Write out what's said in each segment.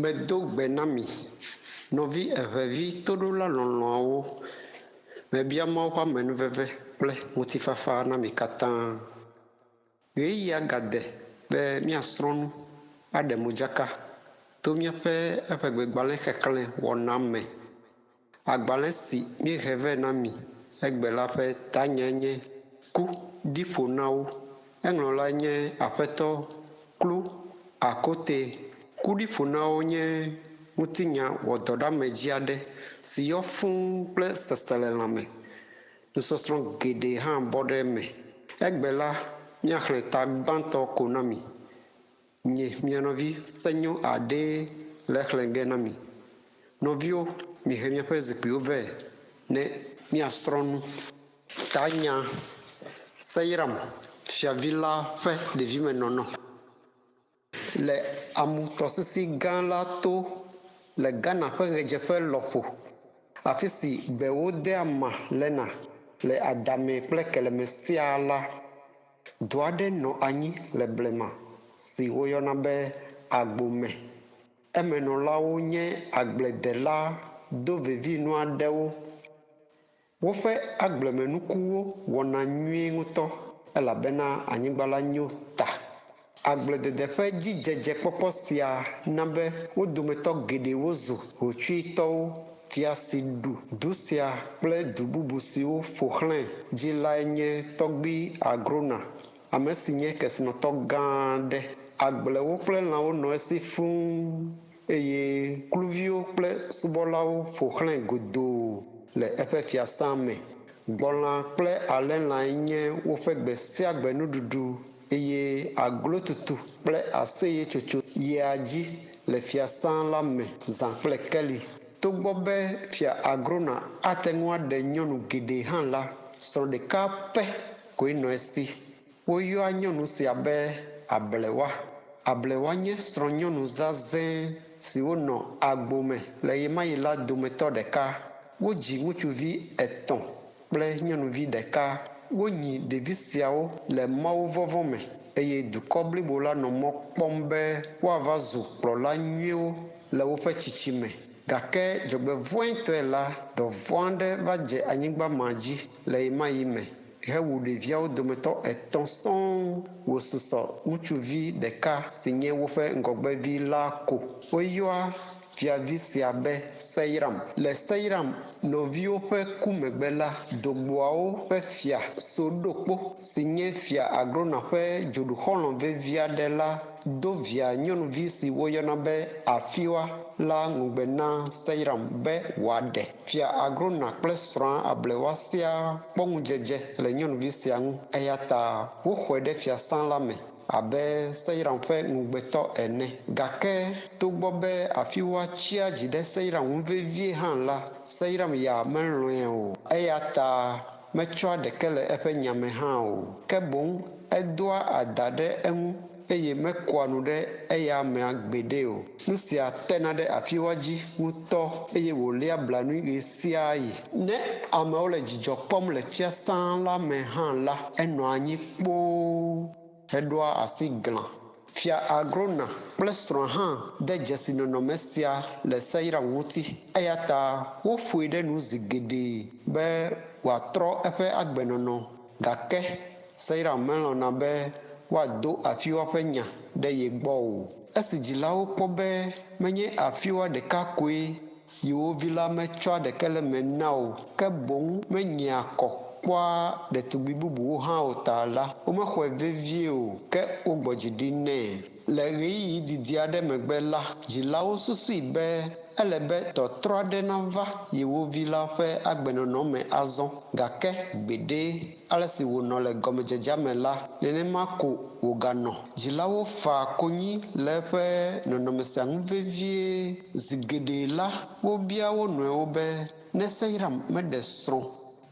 Medo gbe na mi, nɔvi evevi toɖola lɔlɔ̃awo, mebia Mawu ƒe amenuveve kple ŋutifafa na mi katã. Ɣeyiɣia gade be míasrɔ̃ nu, aɖe modzaka to míaƒe eƒe gbegbalẽ xexlẽ wɔna me. Agbalẽ si míehe vɛ na mi egbe la ƒe tanye nye ku ɖi ƒo na wo. Eŋlɔla nye Aƒetɔ Klo Akote. Kuɖiƒo na wo nye ŋutinya wɔdɔɖamedzi aɖe si yɔ fũu kple seselelãme. Nusɔsrɔ̃ geɖe hã bɔ ɖe eme. Egbe la, míaxlẽ ta gbãtɔ ko na mi. Nye mia nɔvi senyo aɖee le xlẽ ge na mi. Nɔviwo, mihe miaƒe zikpuiwo vɛ ne míasrɔ̃ nu. Tanya Seyram, fiavi la ƒe ɖevimenɔnɔ. Le amu tɔsisi gã la to le Ghana ƒe ɣedzeƒe lɔƒo, afi si gbewo de ama lena le adame kple keleme siaa la, du aɖe nɔ anyi le blema si woyɔna be Agbome. Emenɔlawo nye agbledela dovevi nu aɖewo. Woƒe agblemenukuwo wɔna nyuie ŋutɔ elabena anyigba la nyo ta. Agbledede ƒe dzidzedzekpɔkpɔ sia na be wo dometɔ geɖewo zu hotsuitɔwo. Fia si ɖu du sia kple du bubu siwo ƒo xlãe dzi lae nye tɔgbui Agrona, ame si nye kesinɔtɔ gã aɖe. Agblewo kple lãwo nɔ esi fũu eye kluviwo kple subɔlawo ƒo xlãe godoo le eƒe fiasã me. Gbɔlã kple alẽlãe nye woƒe gbe sia gbe nuɖuɖu eye aglotutu kple aseyetsotso yia dzi le fiasã la me zã kple keli. Togbɔ be fia Agrona ate ŋu aɖe nyɔnu geɖe hã la, srɔ̃ ɖeka pɛ koe nɔ esi. Woyɔa nyɔnu sia be Ablewa. Ablewa nye srɔ̃nyɔnu zazɛ̃ si wonɔ Agbome le ɣemaɣi la dometɔ ɖeka. Wodzi ŋutsuvi 3 kple nyɔnuvi 1. Wonyi ɖevi siawo le Mawuvɔvɔ̃ me eye dukɔ blibo la nɔ mɔ kpɔm be woava zu kplɔla nyuiewo le woƒe tsitsime. Gake dzɔgbevɔ̃etɔe la, dɔvɔ̃ aɖe va dze anyigba ma dzi le ɣemaɣi me hewu ɖeviawo dometɔ 3 sɔŋ. Wòsusɔ ŋutsuvi 1 si nye woƒe ŋgɔgbevi la ko. Woyɔa fiavi sia be Seyram. Le Seyram nɔviwo ƒe ku megbe la, dogboawo ƒe fia Soɖokpo si nye fia Agrona ƒe dzoɖuxɔlɔ̃ vevi aɖe la do via nyɔnuvi si woyɔna be Afiwa la ŋugbe na Seyram be wòaɖe. Fia Agrona kple srɔ̃a Ablewa siaa kpɔ ŋudzedze le nyɔnuvi sia ŋu eya ta woxɔe ɖe fiasã la me abe Seyram ƒe ŋugbetɔ ene. Gake togbɔ be Afiwa tsia dzi ɖe Seyram ŋu vevie hã la, Seyram ya melɔ̃e o, eya ta metsɔa ɖeke le eƒe nyame hã o, ke boŋ edoa ada ɖe eŋu eye mekɔa nu ɖe eya amea gbeɖe o. Nu sia tena ɖe Afiwa dzi ŋutɔ eye wòléa blanui ɣe sia ɣi. Ne amewo le dzidzɔ kpɔm le fiasã la me hã la, enɔa anyi kpoo heɖoa asi glã. Fia Agrona kple srɔ̃a hã de dzesi nɔnɔme sia le Seyram ŋuti eya ta woƒoe ɖe nu zi geɖe be wòatrɔ eƒe agbenɔnɔ, gake Seyram melɔ̃na be woado Afiwa ƒe nya ɖe ye gbɔ o. Esi dzilawo kpɔ be menye Afiwa ɖeka koe yiwo vi la metsɔa ɖeke le me na o, ke boŋ menyia kɔ kpɔa ɖetugbi bubuwo hã o ta la, womexɔe vevie o, ke wogbɔ dzi ɖi nɛ. Le ɣeyiɣi didi aɖe megbe la, dzilawo susui be ele be tɔtrɔ aɖe nava yewo vi la ƒe agbenɔnɔ me azɔ, gake gbeɖe ale si wònɔ le gɔmedzedzea me la, nenema ko wòganɔ. Dzilawo fa konyi le eƒe nɔnɔme sia ŋu vevie. Zi geɖe la, wobia wo nɔewo be ne Seyram meɖe srɔ̃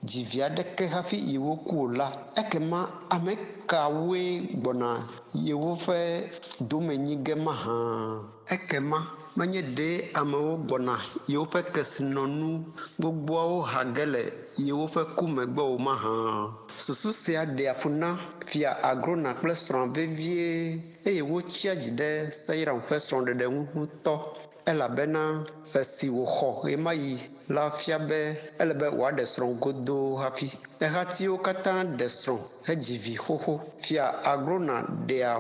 dzi vi aɖeke hafi yewo ku o la, ekema ame kawoe gbɔna yewo ƒe dome nyi ge mahã? Ekema menye ɖe amewo gbɔna yewo ƒe kesinɔnu gbogboawo ha ge le yewo ƒe ku megbe o mahã? Susu sia ɖea fu na fia Agrona kple srɔ̃a vevie eye wotsia dzi ɖe Seyram ƒe srɔ̃ɖeɖe ŋu ŋutɔ. elabena esi wòxɔ ɣe ma ɣi la fia be ele be wòaɖe srɔ̃ godoo hafi. Ehatiwo katã ɖe srɔ̃ hedzi vi xoxo. Fia Agrona ɖea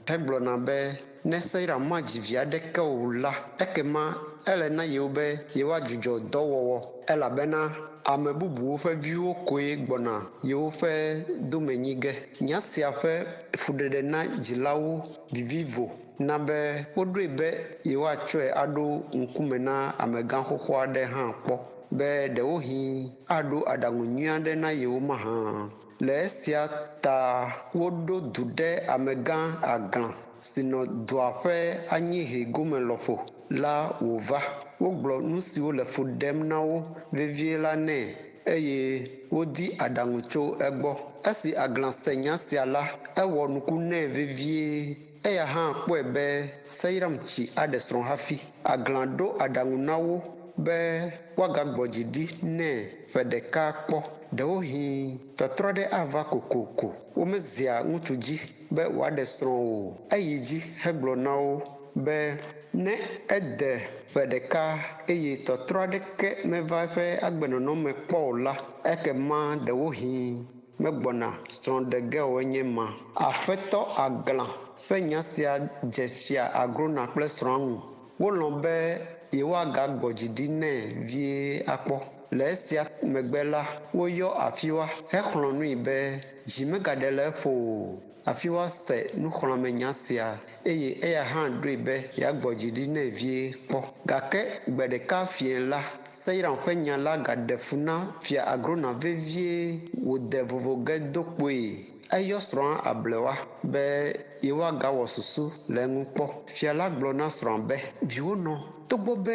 hegblɔna be ne Seiram madzi vi aɖeke o la, ekema ele na yewo be yewoadzudzɔ dɔwɔwɔ elabena ame bubuwo ƒe viwo koe gbɔna yewo ƒe domenyi ge. Nya sia ƒe fuɖeɖe na dzilawo vivivo na be woɖoe be yewoatsɔe aɖo ŋkume na amegã xoxo aɖe hã kpɔ be ɖewohĩ aɖo aɖaŋu nyui aɖe na yewo mahã. Le esia ta woɖo du ɖe amegã Agla si nɔ dua ƒe anyihe gome lɔƒo la wòva. Wogblɔ nu siwo le fu ɖem na wo vevie la nɛ eye wodi aɖaŋu tso egbɔ. Esi Agla se nya sia la, ewɔ nuku nɛ vevie. Eya hã kpɔe be Seiram tsi aɖe srɔ̃ hafi. Agla ɖo aɖaŋu na wo be woagagbɔ dzi ɖi nɛ ƒe ɖeka kpɔ. Ɖewohĩ tɔtrɔ ɖe ava kokoko. Womezia ŋutsu dzi be wòaɖe srɔ̃ o. Eyi dzi hegblɔ na wo be ne ede ƒe ɖeka eye tɔtrɔ aɖeke meva eƒe agbenɔnɔ me kpɔ o la, ekema ɖewohĩ megbɔna srɔ̃ ɖe ge o enye ma. Aƒetɔ Agla ƒe nya sia dze fia Agrona kple srɔ̃a ŋu. Wolɔ̃ be yewoagagbɔ dzi ɖi nɛ vie akpɔ. Le esia megbe la, woyɔ afiwa hexlɔ̃ nui be dzi megaɖe le eƒo o. Afiwa se nuxlɔ̃ame nya sia eye eya hã ɖoe be yeagbɔ dzi ɖi nɛ vie kpɔ. Gake gbe ɖeka fiẽ la, Seiram ƒe nya la gaɖe fu na fia Agrona vevie wòde vovo ge do kpoe. Eyɔ srɔ̃a ablewa be yewoagawɔ susu le eŋu kpɔ. Fia la gblɔ na srɔ̃a be viwonɔ, togbɔ be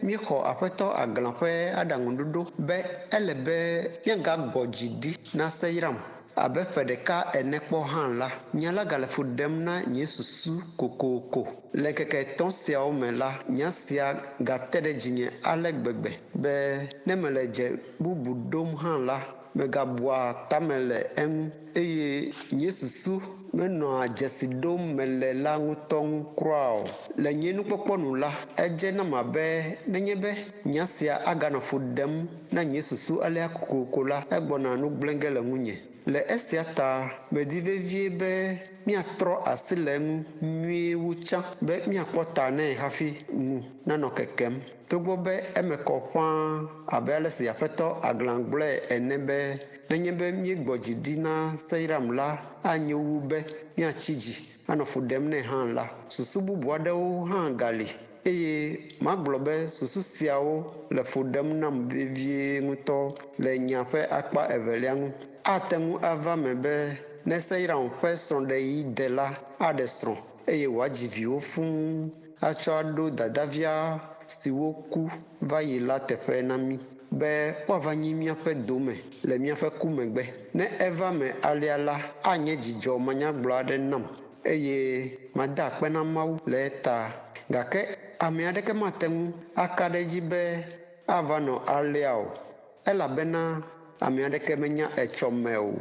míexɔ aƒetɔ Agla ƒe aɖaŋuɖoɖo be ele be míagagbɔ dzi ɖi na Seiram abe ƒe ɖeka ene kpɔ hã la, nya la gale fu ɖem na nye susu kokoko. Le ŋkeke etɔ̃ siawo me la, nya sia gate ɖe dzinye ale gbegbe be ne mele dze bubu ɖom hã la, megabua tame le eŋu eye nye susu menɔa dzesi ɖom mele la ŋutɔ ŋu kura o. Le nye nukpɔkpɔ nu la, edze nam abe nenye be nya sia aganɔ fu ɖem na nye susu alea kokoko la, egbɔna nu gblẽ ge le ŋunye. Le esia ta medi vevie be míatrɔ asi le eŋu nyuie wu tsã be míakpɔ ta nɛ hafi ŋu nanɔ kekem. Togbɔ be eme kɔ ƒãa abe ale si aƒetɔ Agla gblɔe ene be nenye be míegbɔ dzi ɖi na Seiram la, anye wu be míatsi dzi anɔ fu ɖem nɛ hã la. Susu bubu aɖewo hã gali eye magblɔ be susu siawo le fu ɖem nam vevie ŋutɔ le nya ƒe akpa evelia ŋu. Ate ŋu ava me be ne Seiram ƒe srɔ̃ɖeɣi de la, aɖe srɔ̃ eye wòadzi viwo fũu atsɔ aɖo dadavia siwo ku va yi la teƒe na mí be woava nyi míaƒe dome le míaƒe ku megbe. Ne eva me alea la, anye dzidzɔ manyagblɔ aɖe nam eye mada akpe na Mawu le eta. Gake ame aɖeke mate ŋu aka ɖe edzi be ava nɔ alea o elabena ame aɖeke menya etsɔ me o.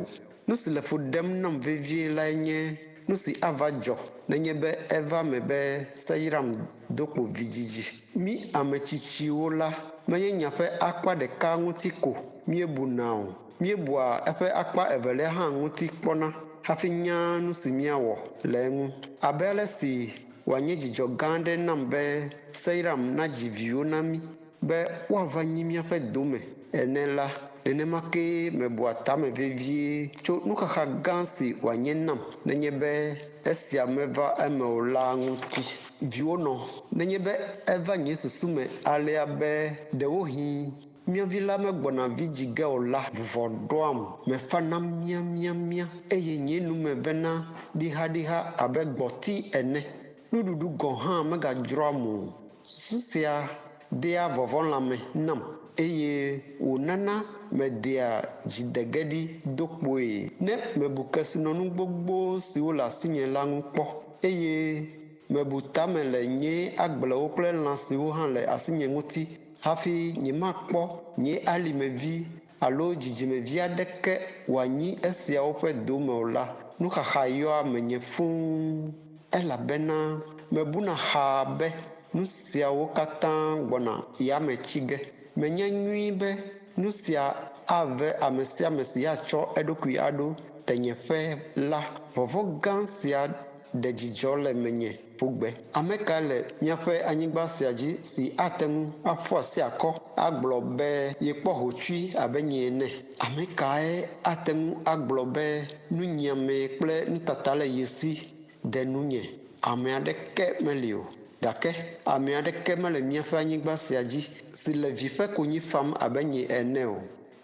Nu si le fu ɖem nam vevie lae nye nu si ava dzɔ nenye be eva me be Seiram do kpo vidzidzi. Mí ametsitsiwo la, menye nya ƒe akpa ɖeka ŋuti ko míebuna o. Míebua eƒe akpa evelia hã ŋuti kpɔna hafi nya nu si míawɔ le eŋu. Abe ale si wòanye dzidzɔ gã aɖe nam be Seiram nadzi viwo na mí be woava nyi míaƒe dome ene la, nenema ke mebua tame vevie tso nuxaxa gã si wòanye nam nenye be esia meva eme o la ŋuti. Viwonɔ, nenye be eva nye susu me alea be ɖewohĩ míavi la megbɔna vidzi ge o la, vuvɔ ɖoam, mefana miamiamia eye nye nu me vena ɖihaɖiha abe gbɔti ene. Nuɖuɖu gɔ̃ hã megadzroam o. Susu sia dea vɔvɔlãme nam eye wònana medea dziɖege ɖi do kpoe. Ne mebu kesinɔnu gbogbo siwo le asinye la ŋu kpɔ eye mebu tame le nye agblewo kple lã siwo hã le asinye ŋuti hafi nyemakpɔ nye alimevi alo dzidzimevi aɖeke wòanyi esiawo ƒe dome o la, nuxaxa yɔa menye fũu elabena mebuna xaa be nu siawo katã gbɔna yame tsi ge. Menye nyui be nu sia ave ame sia ame si atsɔ eɖokui aɖo tenyeƒe la. Vɔvɔ gã sia ɖe dzidzɔ le menye ƒugbe. Ame ka le míaƒe anyigba sia dzi si ate ŋu aƒu asi akɔ agblɔ be yekpɔ hotsui abe nye ene? Ame kae ate ŋu agblɔ be nunyiame kple nutata le ye si de nunye? Ame aɖeke meli o. Gake ame aɖeke mele míaƒe anyigba sia dzi si le vi ƒe konyi fam abe nye ene o.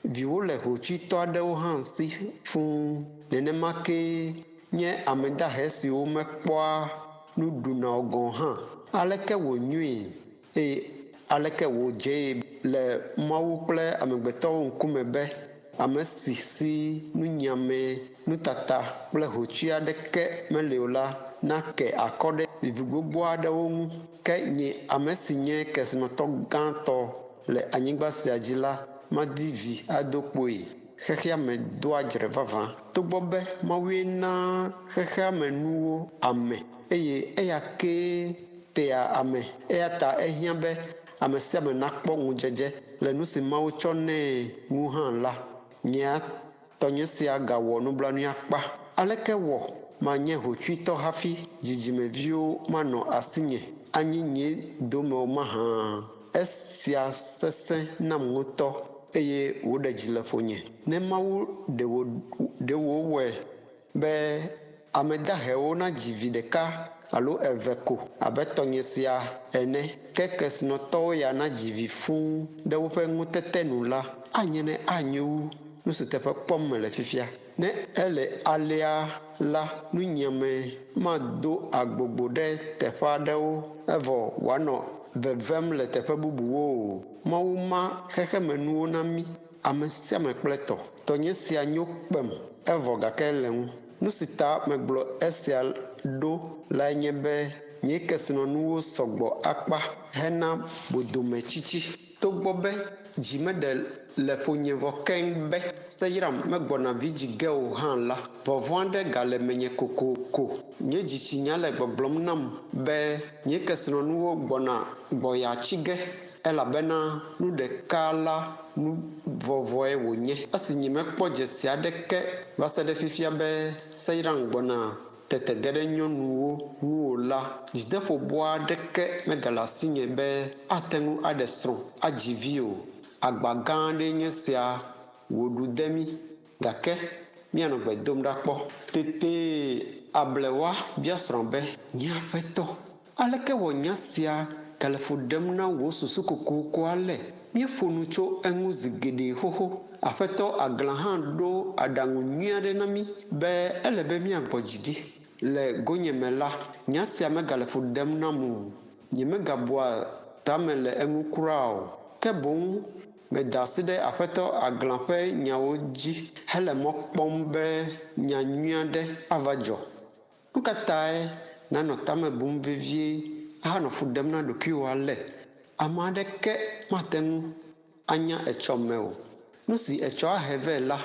Viwo le hotsuitɔ aɖewo hã si fũu. Nenema ke nye ame dahe siwo mekpɔa nuɖuna o gɔ̃ hã. Aleke wònyoe eye aleke wòdze le Mawu kple amegbetɔwo ŋkume be ame si nunyiame, nutata kple hotsui aɖeke meli o la nake akɔ ɖe vivi gbogbo aɖewo ŋu. Ke nye ame si nye kesinɔtɔ gãtɔ le anyigba sia dzi la madi vi ado kpoe. Xexea me doa dzre vavã. Togbɔ be Mawue na xexea me nuwo ame eye eya ke tea ame. Eya ta ehiã be ame sia ame nakpɔ ŋudzedze le nu si Mawu tsɔ nɛ ŋu hã la. Nye tɔnye sia gawɔ nublanui akpa. Aleke wɔ manye hotsuitɔ hafi dzidzimeviwo manɔ asinye anyi nye dome o mahã? Esia sesẽ nam ŋutɔ eye woɖe dzi le ƒonye. Ne Mawu ɖe wòwɔe be ame dahewo nadzi vi ɖeka alo eve ko abe tɔnye sia ene, ke kesinɔtɔwo ya nadzi vi fũu ɖe woƒe ŋutete nu la, anye ne anyo wu nu si teƒe kpɔm mele fifia. Ne ele alea la, nunyiame mado agbogbo ɖe teƒe aɖewo evɔ wòanɔ vevem le teƒe bubuwo o. Mawu ma xexemenuwo na mí, ame sia ame kple tɔ. Tɔnye sia nyo kpem evɔ gake le ŋu. Nu si ta megblɔ esia ɖo lae nye be nye kesinɔnuwo sɔgbɔ akpa hena bodometsitsi. Togbɔ be dzi meɖe le ƒonye vɔ keŋ be seyram megbɔna vidzĩ ge o hã la, vɔvɔ̃ aɖe gale menye kokoko. Nye dzitsinya le gbɔgblɔm nam be nye kesinɔnuwo gbɔya tsi ge elabena nu ɖeka la nu vɔvɔe wònye. Esi nye mekpɔ dzesi aɖeke va se ɖe fifia be seyram gbɔna tete ge ɖe nyɔnuwo ŋu o la, dzideƒo aɖeke megale asinye be ate ŋu aɖe srɔ̃ adzi vi o. Agba gã aɖe nye sia wòɖu de mí gake míanɔ gbe dom ɖa kpɔ. Tete ablewa bia srɔ̃ be nye aƒetɔ, aleke wɔ nya sia gale fu ɖem na wò susu kokoko ale? Míeƒo nu tso eŋu zi geɖe xoxo. Aƒetɔ agla hã ɖo aɖaŋu nyui aɖe na mí be ele be míagbɔ dzi ɖi. Le gonyeme la, nya sia megale fu ɖem nam o. Nyemegabua tame le eŋu kura o. Ke boŋ meda asi ɖe aƒetɔ agla ƒe nyawo dzi hele mɔ kpɔm be nya nyui aɖe ava dzɔ. Nu ka tae nanɔ tame bum vevie ahanɔ fu ɖem na ɖokuiwò ale? Ame aɖeke mate ŋu anya etsɔ me o. Nu si etsɔ ahe vɛ la,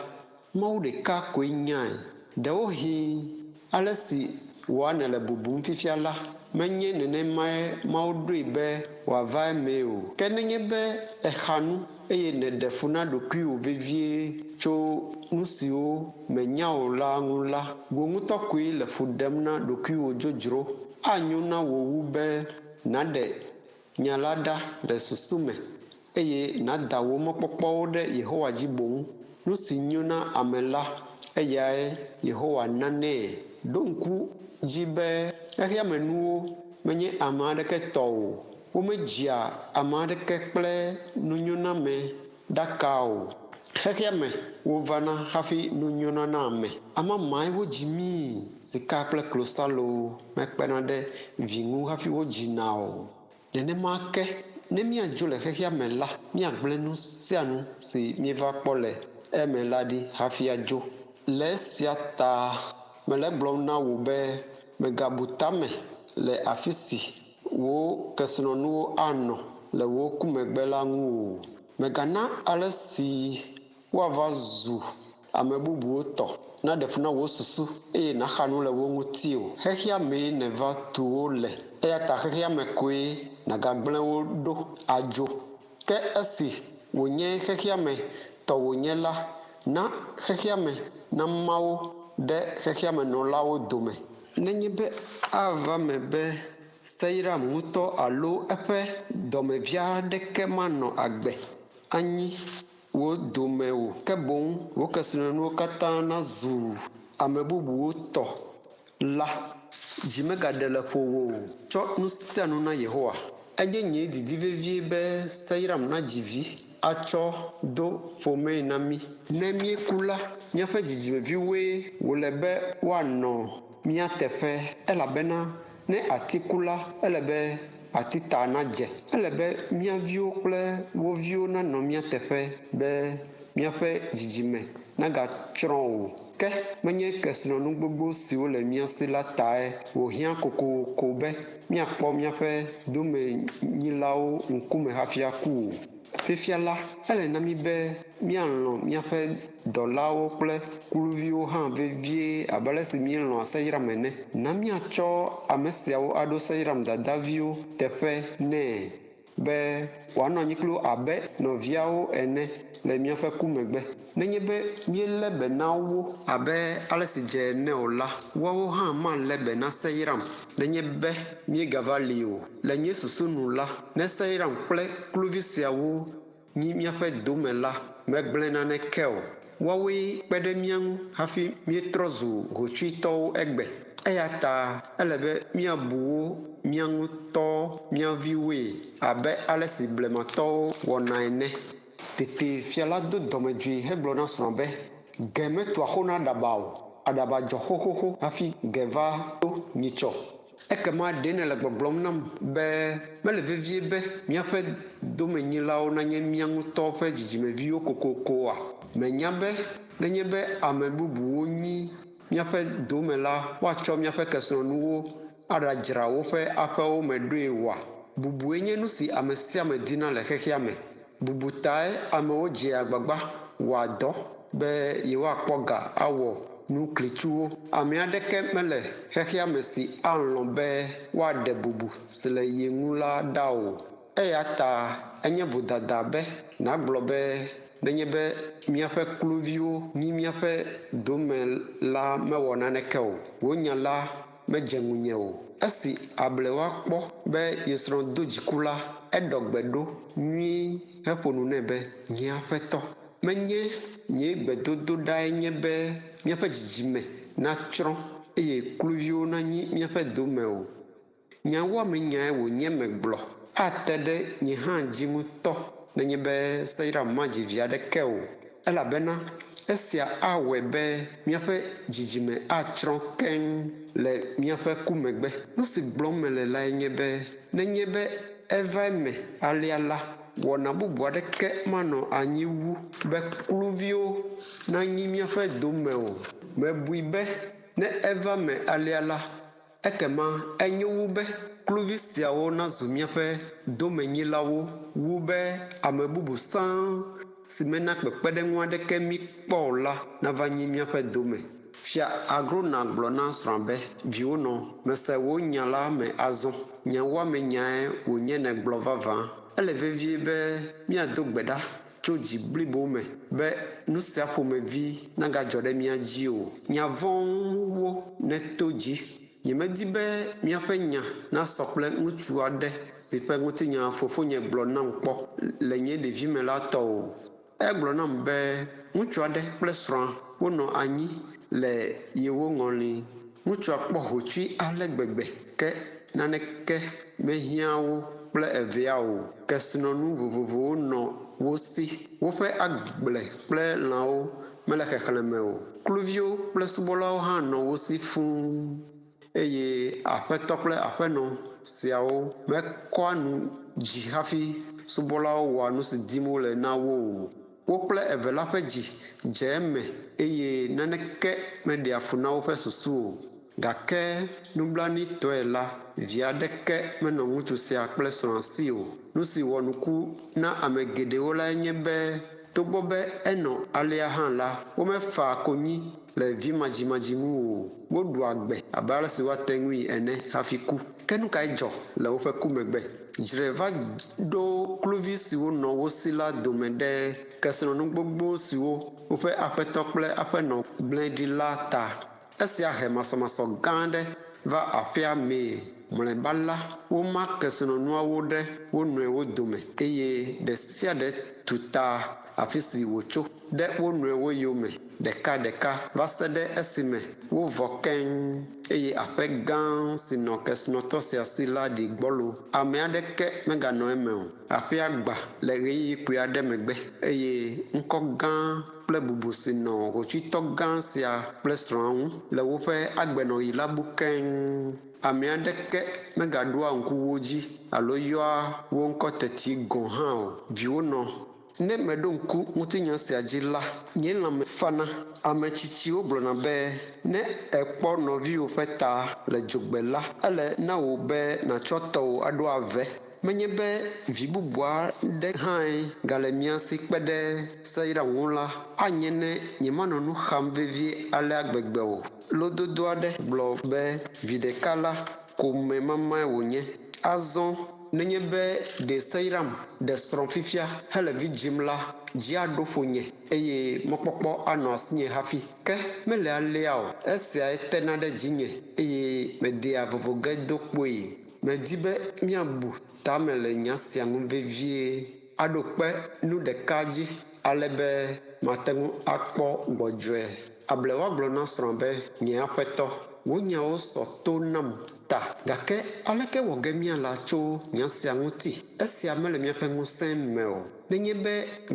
Mawu ɖeka koe nyae. Ɖewohĩ ale si wòa nèle bubum fifia la, menye nenemae Mawu ɖoe be wòava eme o. Ke nenye be exa nu eye nèɖe fu na ɖokuiwò vevie tso nu siwo menya o la ŋu la, wò ŋutɔ koe le fu ɖem na ɖokuiwò dzodzro. Anyo na wò wu be nàɖe nya la ɖa le susu me eye nàda wò mɔkpɔkpɔwo ɖe Yehowa dzi boŋ. Nu si nyo na ame la, eyae Yehowa nanee. Ɖo ŋku dzi be exeamenuwo menye ame aɖeke tɔ o. Womedzia ame aɖeke kple nunyoname ɖaka o. Xexeame wovana hafi nunyona na ame. Amamae wodzi mí. Sika kple klosalo mekpena ɖe vi ŋu hafi wodzina o. Nenema ke ne míadzo le xexeame la, míagblẽ nu sia nu si míeva kpɔ le eme la ɖi hafi adzo. Le esia ta mele gblɔm na wò be megabu tame le afi si wò kesinɔnuwo anɔ le wò kumegbe la ŋu o. Megana ale si woava zu ame bubuwo tɔ naɖe fu na wò susu eye naxa nu le wo ŋuti o. Xexeamee nèva tu wo le eya ta xexea me koe nagagblẽ wo ɖo adzo ke esi wònye xexea me tɔ wònye la na xexea me na Mawu ɖe xexea me nɔlawo dome nenye be ava me be Seiram ŋutɔ alo eƒe dɔmevi aɖeke manɔ agbe anyi wo dome o ke boŋ wo kesinɔnuwo katã nazu ame bubuwo tɔ la dzi megaɖe le ƒowo o tsɔ nu sia nu na Yehowa. Enye nye didi vevie be Seiram nadzi vi atsɔ do ƒomee na mí. Ne míeku la, míaƒe dzidzimeviwoe wòle be woanɔ mía teƒe elabena ne ati ku la, ele be ati ta nadze. Ele be mía viwo kple wo viwo nanɔ mía teƒe be míaƒe dzidzime nagatsyɔ̃ o. Ke menye kesinɔnu gbogbo siwo le mía si la tae wòhiã kokoko be míakpɔ míaƒe domenyilawo ŋkume hafi aku o. Fifia la, ele na mí be míalɔ̃ míaƒe dɔlawo kple kluviwo hã vevie abe ale si míelɔ̃a Seiram ene. Na míatsɔ ame siawo aɖo Seiram dadaviwo teƒe nɛ be wòanɔ anyi kpli wo abe nɔviawo ene le míaƒe ku megbe. Nenye be míelé be na wo abe ale si dze ene o la, woawo hã malé be na Seiram nenye be míegava li o. Le nye susunu la, ne Seiram kple kluvi siawo nyi míaƒe dome la, megblẽ naneke o. Woawoe kpe ɖe mía ŋu hafi míetrɔ zu hotsuitɔwo egbe. Eya ta ele be míabu wo mía ŋutɔ mía viwoe abe ale si blematɔwo wɔna ene. Tete fia la do dɔmedzoe hegblɔ na srɔ̃a be ge metu axo na aɖaba o. Aɖaba dzɔ xoxoxo hafi ge va to nyitsɔ. Ekema ɖe nele gbɔgblɔm nam be mele vevie be míaƒe domenyilawo nanye mía ŋutɔ ƒe dzidzimeviwo kokokoa. Menya be nenye be ame bubuwo nyi míaƒe dome la, woatsɔ míaƒe kesinɔnuwo aɖadzra woƒe aƒewo me ɖoe oa. Bubue nye nu si ame sia ame dina le xexea me. Bubu tae amewo dze agbagba wɔa dɔ be yewoakpɔ ga awɔ nuklitsuwo. Ame aɖeke mele xexea me si alɔ̃ be woaɖe bubu si le ye ŋu la ɖa o. Eya ta enye vodada be nàgblɔ be nenye be míaƒe kluviwo nyi míaƒe dome la mewɔ naneke o. Wò nya la medze ŋunye o. Esi ablewoa kpɔ be ye srɔ̃ do dziku la, eɖɔ gbe ɖo nyuie heƒo nu nɛ be nye aƒetɔ, menye nye gbedodoɖae nye be míaƒe dzidzime natsrɔ̃ eye kluviwo nanyi míaƒe dome o. Nyawoame nyae wònye megblɔ ate ɖe nye hã dzi ŋutɔ nenye be Seiram madzi vi aɖeke o. Elabena esia awɔe be míaƒe dzidzime atsrɔ̃ keŋ le míaƒe ku megbe. Nu si gblɔm mele lae nye be nenye be eva eme alea la, wɔna bubu aɖeke manɔ anyi wu be kluviwo nanyi míaƒe dome o. Mebui be ne eva me alea la, ekema enyo wu be kluvi siawo nazu míaƒe domenyilawo wu be ame bubu sãa si mena kpekpeɖeŋu aɖeke mí kpɔ o la nava nyi míaƒe dome. Fia Agrona gblɔ na srɔ̃a be viwonɔ, mese wò nya la me azɔ. Nyawoame nyae wònye negblɔ vavã. Ele vevie be míado gbe ɖa tso dzi blibo me be nu sia ƒomevi nagadzɔ ɖe mía dzi o. Nya vɔ̃wo neto dzi. Nyemedi be míaƒe nya nasɔ kple ŋutsu aɖe si ƒe ŋutinya fofonye gblɔ nam kpɔ le nye ɖevime la tɔ o. Egblɔ nam be ŋutsu aɖe kple srɔ̃a wonɔ anyi le yewo ŋɔli. Ŋutsua kpɔ hotsui ale gbegbe ke naneke mehiã wo kple evea o. Kesinɔnu vovovowo nɔ wo si. Woƒe agble kple lãwo mele xexlẽme o. Kluviwo kple subɔlawo hã nɔ wo si fũu. Eye aƒetɔ kple aƒenɔ siawo mekɔa nu dzi hafi subɔlawo wɔa nu si dim wole na wo o. Wo kple eve la ƒe dzi dze eme eye naneke meɖea fu na woƒe susu o. Gake nublanuitɔe la, vi aɖeke menɔ ŋutsu sia kple srɔ̃a si o. Nu si wɔ nuku na ame geɖewo lae nye be togbɔ be enɔ alea hã la womefa konyi le vi madzimadzi ŋu o woɖu agbe abe ale si woate ŋui ene hafi ku ke nu kae dzɔ le woƒe ku megbe dzre va ɖo kluvi siwo nɔ wo si la dome ɖe kesinɔnu gbogbo siwo woƒe aƒetɔ kple aƒenɔ gblẽ ɖi la ta esia he masɔmasɔ gã aɖe va aƒea mee mlɔeba la woma kesinɔnuawo ɖe wo nɔewo dome eye ɖe sia ɖe tu ta afi si wòtso ɖe wo nɔewo yome ɖeka va se ɖe esime wovɔ keŋ eye aƒe gã si nɔ kesinɔtɔ sia si la ɖi gbɔlo ame aɖeke meganɔ eme o aƒea gba le ɣeyiɣi kpui aɖe megbe eye ŋkɔ gã kple bubu si nɔ hotsuitɔ gã sia kple srɔ̃a ŋu le woƒe agbenɔɣi la bu keŋ ame aɖeke megaɖoa ŋku wo dzi alo yɔa wo ŋkɔ teti gɔ̃ hã o viwo nɔ ne meɖo ŋku ŋutinya sia dzi la nye lãme fana ame tsitsiwo gblɔna be ne ekpɔ nɔviwo ƒe ta le dzogbe la ele na wò be nàtsɔ tɔwò aɖo ave menye be vi bubu aɖe hãe gale mia si kpe ɖe seyra ŋu la anye ne nyemanɔ nu xam vevie alea gbegbe o lododo aɖe gblɔ be vi ɖeka la kome mamae wònye azɔ nenye be ɖe seyram ɖe srɔ̃ fifia hele vi dzim la dzi aɖo ƒonye eye mɔkpɔkpɔ anɔ asinye hafi ke mele alea o esia tena ɖe dzinye eye medea vovoge do kpoe medi be miabu tame le nya sia ŋu vevie aɖo kpe nu ɖeka dzi ale be mate ŋu akpɔ gbɔdzɔe able woagblɔ na srɔ̃ be nye aƒetɔ wo nyawo sɔ to nam ta gake aleke wɔ ge míala tso nya sia ŋuti esia mele míaƒe ŋusẽ me o nenye be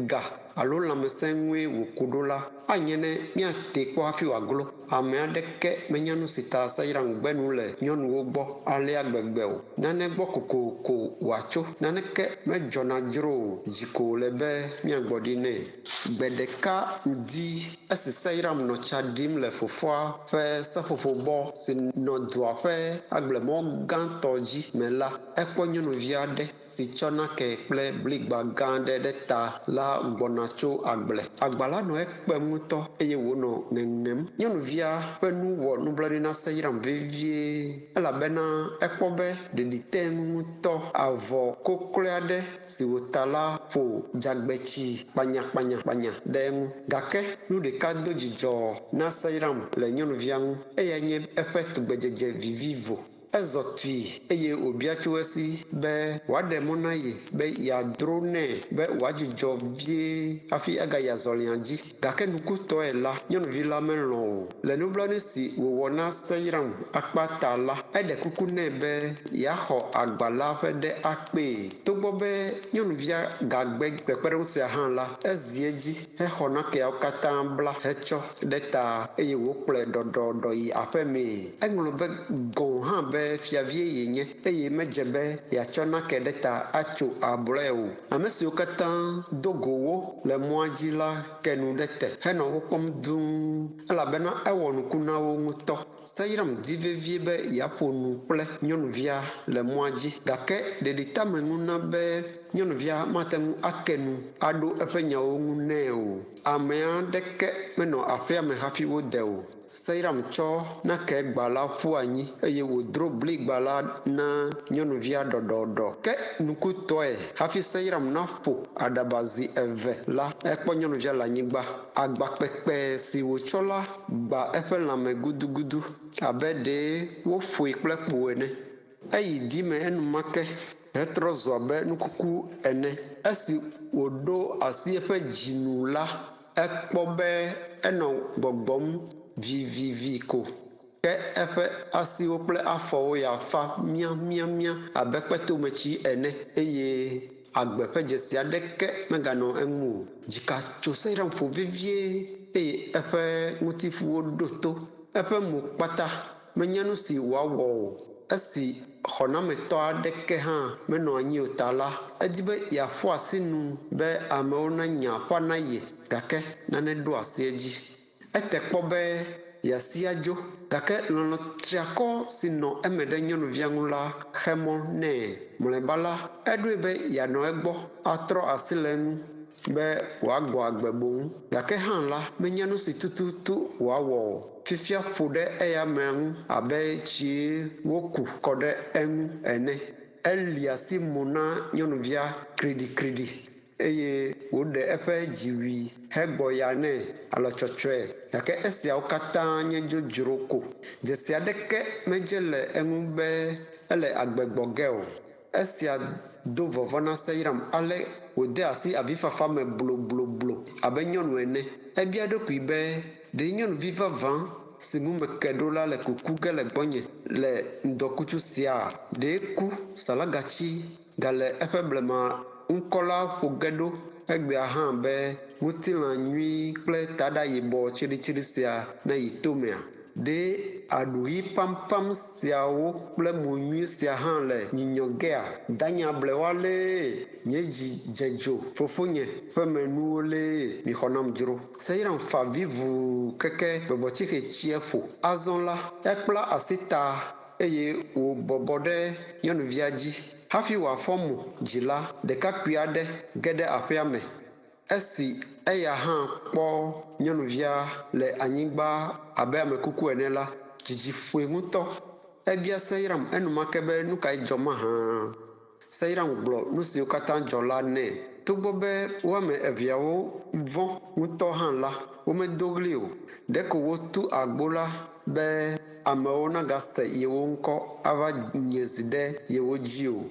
ga alo lãmesẽ ŋue wòku ɖo la anye ne míate kpɔ hafi wòaglo ame aɖeke menya nu si ta seyra ŋugbenu le nyɔnuwo gbɔ alea gbegbe o nane gbɔ kokoko wòatso naneke medzɔna dzro o dzi ko wòle be míagbɔɖi nɛ gbe ɖeka ŋdi esi seyram nɔ tsa ɖim le fofoa ƒe seƒoƒo bɔ si nɔ dua ƒe agblemɔ gãtɔ dzi me la ekpɔ nyɔnuvi aɖe si tsɔ nake kple bligba gã aɖe ɖe ta la gbɔna tso agba la nɔ ekpem ŋutɔ eye wònɔ ŋeŋem nyɔnuvia ƒe nu wɔ nublanui na seyram vevie elabena ekpɔ be ɖeɖi te ŋu ŋutɔ avɔ kokloe aɖe si wòta la ƒo dzagbetsi kpanyakpanya ɖe eŋu gake nu ɖeka do dzidzɔ na seyram le nyɔnuvia ŋu eya nye eƒe tugbedzedze vivivo ezɔ tui eye wòbia tso esi be wòaɖe mɔ na ye be yeadro nɛ be wòadzudzɔ vie hafi agayi azɔlia dzi gake nukutɔe la nyɔnuvi la melɔ̃ o le nublanui si wòwɔ na seyram akpa ta la eɖe kuku nɛ be yeaxɔ agba la ƒe ɖe akpee togbɔ be nyɔnuvia gagbe kpekpeɖeŋu sia hã la ezi edzi hexɔ nakeawo katã bla hetsɔ ɖe ta eye wòkplɔe ɖɔɖɔɖɔ yi aƒe mee eŋlɔ be gɔ̃ hã be fiavie ye nye eye medze be yeatsɔ nake ɖe ta atso ablɔe o ame siwo katã do go wo le mɔa dzi la ke nu ɖe te henɔ wo kpɔm dũu elabena ewɔ nuku na wo ŋutɔ seyram di vevie be yeaƒo nu kple nyɔnuvia le mɔa dzi gake ɖeɖi tame ŋu na be nyɔnuvia mate ŋu ake nu aɖo eƒe nyawo ŋu nɛ o ame aɖeke menɔ aƒea me hafi wode o seyram tsɔ nake gba la ƒu anyi eye wòdro bligba la na nyɔnuvia ɖɔɖɔɖɔ ke nukutɔe hafi seyram naƒo aɖabazi eve la ekpɔ nyɔnuvia le anyigba agba kpekpe si wòtsɔ la gba eƒe lãme gudugudu abe ɖee woƒoe kple kpo ene eyi ɖime enumake hetrɔ zu abe nukuku ene esi wòɖo asi eƒe dzinu la ekpɔ be enɔ gbɔgbɔm vivivi ko ke eƒe asiwo kple afɔwo ya fa miamiamia abe kpetometsi ene eye agbe ƒe dzesi aɖeke meganɔ eŋu o dzika tso seyram ƒo vevie eye eƒe ŋutifuwo ɖo to eƒe mo kpata menya nu si wòawɔ o esi xɔnametɔ aɖeke hã menɔ anyi o ta la edi be yeaƒo asi nu be amewo nanya aƒa na ye gake nane ɖo asi edzi ete kpɔ be yeasi adzo gake lɔlɔ triakɔ si nɔ eme ɖe nyɔnuvia ŋu la xe mɔ nɛ mlɔeba la eɖoe be yeanɔ egbɔ atrɔ asi le eŋu be wòagbɔ agbebonu gake hã la menye nu si tututu wòawɔ o. Fifia ƒo ɖe eya amea ŋu abe tsie woku kɔ ɖe eŋu ene. Eli asi mo na nyɔnuvia kriɖikriɖi eye wòɖe eƒe dziwui hegbɔ ya nɛ alɔtsɔtsɔe gake esiawo katã nye dzodzro ko. Dzesi aɖeke medze le eŋu be ele agbegbe ge o. Esia do vɔvɔ na Seyram ale wòde asi avifafa me blobloblo abe nyɔnu ene. Ebia eɖokui be ɖe nyɔnuvi vavã si ŋu meke ɖo la le kuku ge le gbɔnye le ŋdɔkutsu sia ɖe ku salagatsi gale eƒe blema ŋkɔ la ƒo ge ɖo egbea hã be ŋutilã nyui kple taɖa yibɔ tsiɖitsiɖi sia ne yi tomea. Ɖe aɖuɣi pampam siawo kple mo nyui sia hã le nyinyɔgea danye ablewa lee nye dzi dze dzo fofonye ƒe menuwo lee mixɔ nam dzro. Seyram fa avi ʋuu keke bɔbɔtsixetsia ƒo. Azɔ la ekpla asi ta eye wòbɔbɔ ɖe nyɔnuvia dzi. Hafi wòafɔ mo dzi la ɖekakpui aɖe ge ɖe aƒea me. Esi eya hã kpɔ nyɔnuvia le anyigba abe amekuku ene la, dzidzi ƒoe ŋutɔ. Ebia Seyram enumake be nu kae dzɔ mahã. Seyram gblɔ nu siwo katã dzɔ la nɛ. Togbɔ be woame eveawo vɔ̃ ŋutɔ hã la, womedo ɣli o. Ɖeko wotu agbo la be amewo nagase yewo ŋkɔ ava nye zi ɖe yewo dzi o.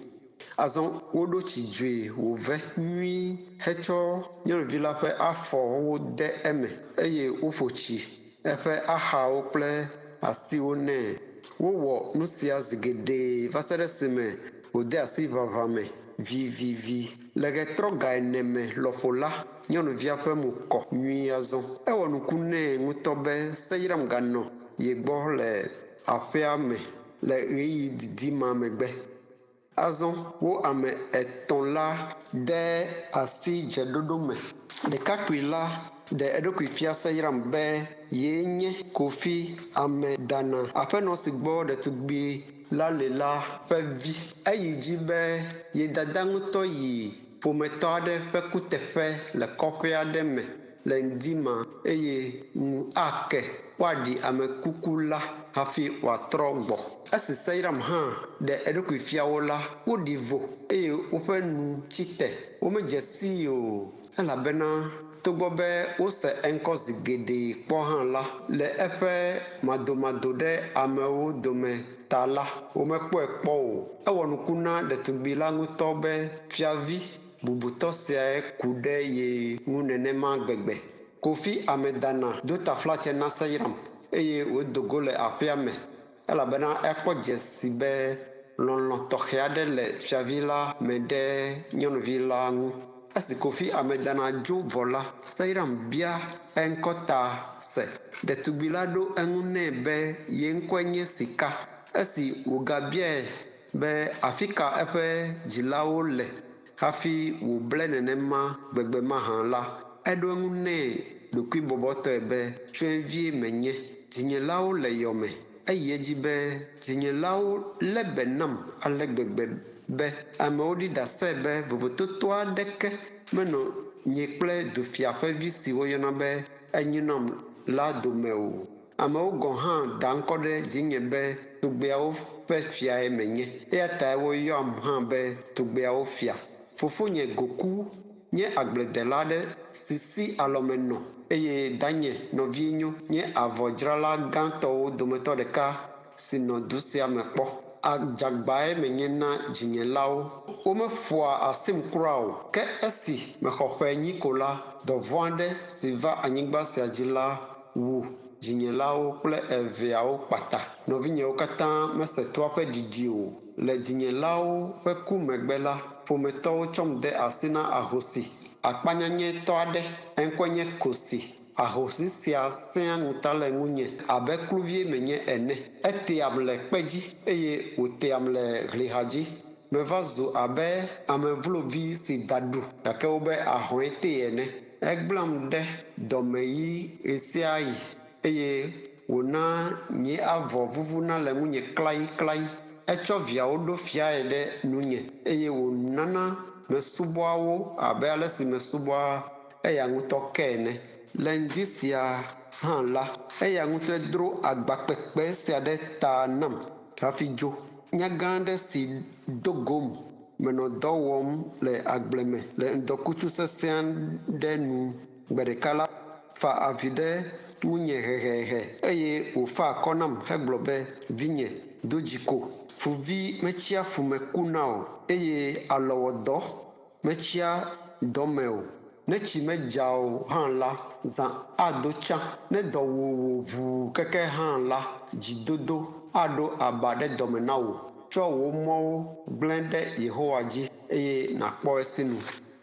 Azɔ woɖo tsi dzoe wòve nyui hetsɔ nyɔnuvi la ƒe afɔwo de eme eye woƒo tsi eƒe axawo kple asiwo nɛ. Wowɔ nu sia zi geɖe va se ɖe esime wòde asi ʋaʋã me vivivi. Le ɣetrɔ ga ene me lɔƒo la, nyɔnuvia ƒe mo kɔ nyui azɔ. Ewɔ nuku nɛ ŋutɔ be Seyram ganɔ ye gbɔ le aƒea me le ɣeyiɣi didi ma megbe. Azɔ wo ame etɔ̃ la de asi dzeɖoɖo me. Ɖekakpui la ɖe eɖokui fia Seyram be ye nye Kofi Amedana, aƒenɔ si gbɔ ɖetugbi la le la ƒe vi. Eyi dzi be ye dada ŋutɔ yi ƒometɔ aɖe ƒe kuteƒe le kɔƒe aɖe me le ŋdi ma eye ŋu ake woaɖi amekuku la hafi wòatrɔ gbɔ. Esi Seyram hã ɖe eɖokui fia wo la, woɖi vo eye woƒe nu tsi te. Womedze sii o elabena togbɔ be wose eŋkɔ zi geɖe kpɔ hã la, le eƒe madomado ɖe amewo dome ta la, womekpɔe kpɔ o. Ewɔ nuku na ɖetugbi la ŋutɔ be fiavi bubutɔ siae ku ɖe ye ŋu nenema gbegbe. Kofi Amedana do taflatse na Seyram eye wòdo go le aƒea me elabena ekpɔ dzesi be lɔlɔ̃ tɔxɛ aɖe le fiavi la me ɖe nyɔnuvi la ŋu. Esi Kofi Amedana dzo vɔ la, Seyram bia eŋkɔ ta se. Ɖetugbi la ɖo eŋu nɛ be ye ŋkɔe nye Sika. Esi wògabiae be afi ka eƒe dzilawo le hafi wòble nenema gbegbe mahã la, eɖo eŋu nɛ ɖokuibɔbɔtɔe be tsyɔ̃evie menye. Dzinyelawo le yɔme. Eyi edzi be dzinyelawo lé be nam ale gbegbe be amewo ɖi ɖase be vovototo aɖeke menɔ nye kple dufia ƒe vi si woyɔna be enyi nam la dome o. Amewo gɔ̃ hã da ŋkɔ ɖe dzinye be tugbeawo ƒe fiae menye, eya tae woyɔam hã be tugbeawo fia. Fofonye Goku nye agbledela aɖe si si alɔme nɔ eye danye nɔvie nyo nye avɔdzrala gãtɔwo dometɔ ɖeka si nɔ du sia me kpɔ. Adzagbae menye na dzinyelawo. Womeƒoa asim kura o. Ke esi mexɔ ƒe enyi ko la, dɔvɔ̃ aɖe si va anyigba sia dzi la wu dzinyelawo kple eveawo kpata. Nɔvinyewo katã mese toa ƒe ɖiɖi o. Le dzinyelawo ƒe ku megbe la, ƒometɔwo tsɔm de asi na ahosi akpanyanyetɔ aɖe. Eŋkɔe nye Kosi. Ahosi sia sẽa ŋuta le ŋunye abe kluvie menye ene. Eteam le kpe dzi eye wòteam le gliha dzi. Meva zu abe amevlovi si da ɖu gake wobe ahɔ̃e tee ene. Egblẽm ɖe dɔmeɣi ɣe sia ɣi eye wòna nye avɔ vuvuna le ŋunye klayiklayi. etsɔ viawo ɖo fia yi ɖe nunye eye wònana mesubɔawo abe ale si mesubɔa eya ŋutɔ ke ene. Le ŋdi sia hã la, eya ŋutɔ dro agbakpekpe sia ɖe ta nam hafi dzo. Nyagã aɖe si do gom menɔ dɔ wɔm le agble me le ŋdɔkutsu sesẽ aɖe nu. Gbe ɖeka la fa avi ɖe ŋunye hehehe eye wòfa akɔ nam hegblɔ be vinye do dzi ko. Fuvi metsia fume kuna o eye alɔwɔdɔ metsia dɔme o. Ne tsi medza o hã la, zã ado tsã. Ne dɔ wowo ʋuu keke hã la, dzidodo aɖo aba ɖe dɔme na wò. Tsɔ wò mɔwo gblẽ ɖe Yehowa dzi eye nàkpɔ esinu.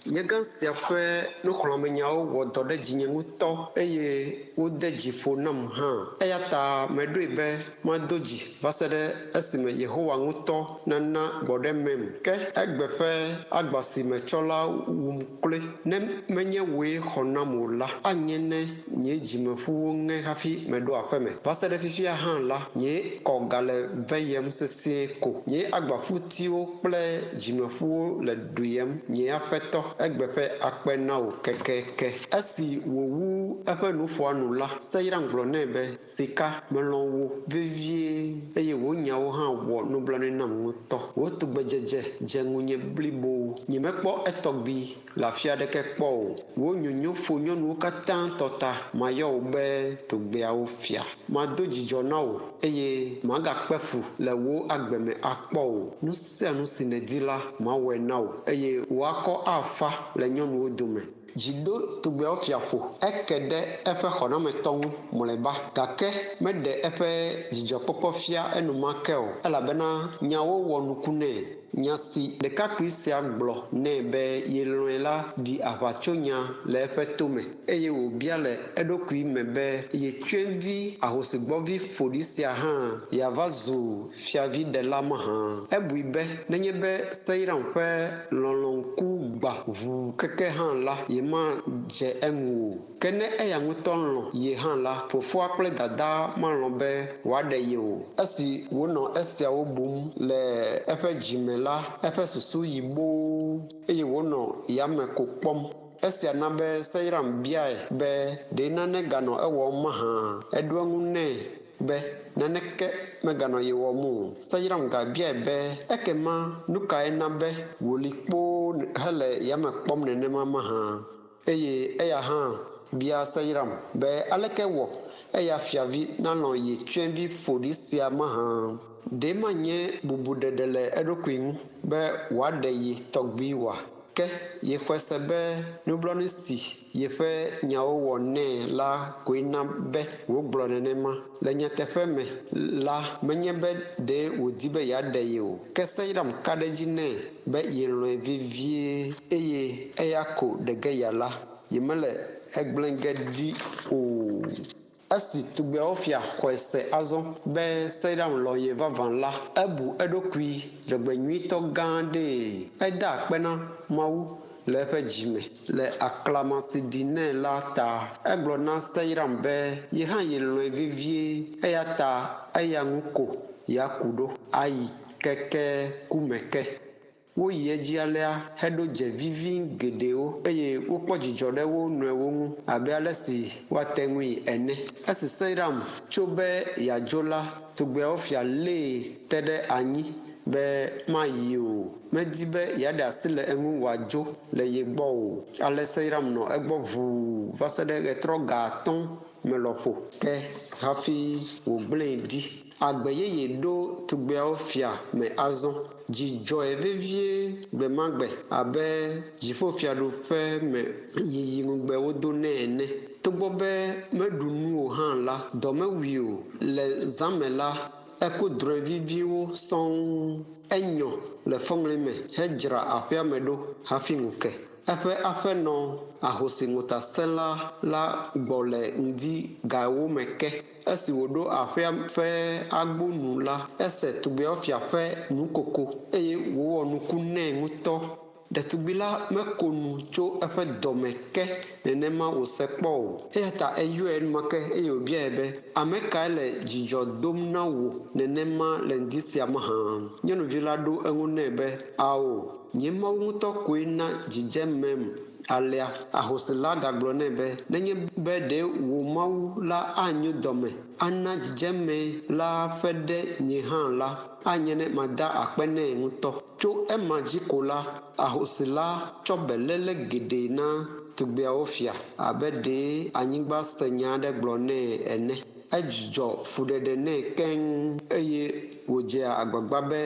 Nyagã sia ƒe nuxlɔ̃amenyawo wɔ dɔ ɖe dzinye ŋutɔ eye wode dzi ƒo nam hã. Eya ta meɖoe be mado dzi va se ɖe esime Yehowa ŋutɔ nana gbɔɖemem. Ke egbe ƒe agba si metsɔ la wum kloe. Ne menye wòe xɔ nam o la, anye ne nye dzimeƒuwo ŋe hafi meɖo aƒe me. Va se ɖe fifia hã la, nye kɔ gale veyem sesĩe ko. Nye agbaƒutiwo kple dzimeƒuwo le ɖuyem nye aƒetɔ. Egbe ƒe akpe na wò kekeke. Esi wòwu eƒe nuƒoa la, Seiram gblɔ nɛ be sika melɔ̃ wo vevie eye wò nyawo hã wɔ nublanui nam ŋutɔ. Wò tugbedzedze dze ŋunye blibo. Nyemekpɔ etɔgbi le afi aɖeke kpɔ o. Wò nyonyo ƒo nyɔnuwo katã tɔta. Mayɔ wò be togbeawo fia. Mado dzidzɔ na wò eye magakpe fu le wò agbe me akpɔ o. Nu sia nu si nèdi la, mawɔe na wò eye wò akɔ afa le nyɔnuwo dome. Dzi ɖo tugbeawo fiaƒo. Eke ɖe eƒe xɔnametɔ ŋu mlɔeba gake meɖe eƒe dzidzɔkpɔkpɔ fia enumake o elabena nyawo wɔ nuku nɛ. Nya si ɖekakpui sia gblɔ nɛ be yelɔ̃e la ɖi aʋatsonya le eƒe tome eye wòbia le eɖokui me be yetsyɔ̃evi ahosigbɔvi ƒoɖi sia hã yeava zu fiaviɖela mahã. Ebui be nenye be Seiram ƒe lɔlɔ̃ŋku gba ʋuu keke hã la, yemadze eŋu o. Ke ne eya ŋutɔ lɔ̃ ye hã la, fofoa kple dadaa malɔ̃ be wòaɖe ye o. Esi wònɔ esiawo bum le eƒe dzime la, eƒe susu yi boo eye wònɔ yame ko kpɔm. Esia na be Seiram biae be ɖe nane ganɔ ewɔm mahã. Eɖo eŋu nɛ be naneke meganɔ ye wɔm o. Seiram gabiae be ekema nu kae na be wòli kpoo hele yame kpɔm nenema mahã. Eye eya hã bia Seiram be aleke wɔ eya fiavi nalɔ̃ ye tsyɔ̃evi ƒoɖi sia mahã. Ɖe manye bubuɖeɖe le eɖokui ŋu be wòaɖe ye tɔgbui oa. Ke ye xɔe se be nublanui si yeƒe nyawo wɔ nɛ la koe na be wògblɔ nenema. Le nyateƒe me la, menye be ɖe wòdi be yeaɖe ye o. Ke Seiram ka ɖe dzi nɛ be yelɔ̃e vevie eye eya ko ɖe ge yeala. Yemele egblẽ ge ɖi o. Esi tugbeawo fia xɔe se azɔ be Seiram lɔ̃ ye vavã la, ebu eɖokui dzɔgbenyuitɔ gã aɖee. Eda akpe na Mawu le eƒe dzime le aklama si ɖi nɛ la ta. Egblɔ na Seiram be ye hã yelɔ̃e vevie eya ta eya ŋu ko yeaku ɖo ayi keke kume ke. Woyi edzi alea heɖo dze vivi geɖewo eye wokpɔ dzidzɔ ɖe wo nɔewo ŋu abe ale si woate ŋui ene. Esi Seiram tso be yeadzo la, tugbeawo fia lée te ɖe anyi be mayi o. Medi be yeaɖe asi le eŋu wòadzo le ye gbɔ o. Ale Seiram nɔ egbɔ ʋuu va se ɖe ɣetrɔ ga atɔ̃ me lɔƒo ke hafi wògblẽe ɖi. Agbe yeye ɖo tugbeawo fia me azɔ. Dzidzɔe vevie gbemagbe abe dziƒofiaɖuƒe me yiyi ŋugbe wodo nɛ ene. Togbɔ be meɖu nu o hã la, dɔ mewui o. Le zã me la, eko drɔ̃e viviwo sɔŋ. Enyɔ le fɔŋli me hedzra aƒea me ɖo hafi ŋu ke. Eƒe aƒenɔ ahosi ŋutasẽla la gbɔ le ŋdi gawo me ke. Esi wòɖo aƒea ƒe agbonu la, ese tugbeawo fia ƒe nukoko eye wòwɔ nuku nɛ ŋutɔ. ɖetugbi la meko nu tso eƒe dɔme ke nenema wòse kpɔ o eya ta eyɔe enumake eye wòbiae be ame kae le dzidzɔ dom na wò nenema le ŋdi sia me hã. Nyɔnuvi la ɖo eŋu nɛ be ao nye Mawu ŋutɔ koe na dzidzemem. Alea ahosi la gagblɔ nɛ be nenye be ɖe wò Mawu la anyo dɔme ana dzidzeme la ƒe ɖe nye hã la anye ne mada akpe nɛ ŋutɔ. Tso ema dzi ko la ahosi la tsɔ beléle geɖe na tugbeawo fia abe ɖe anyigba se nya aɖe gblɔ nɛ ene. Edzudzɔ fuɖeɖe nɛ keŋ eye wòdze agbagba be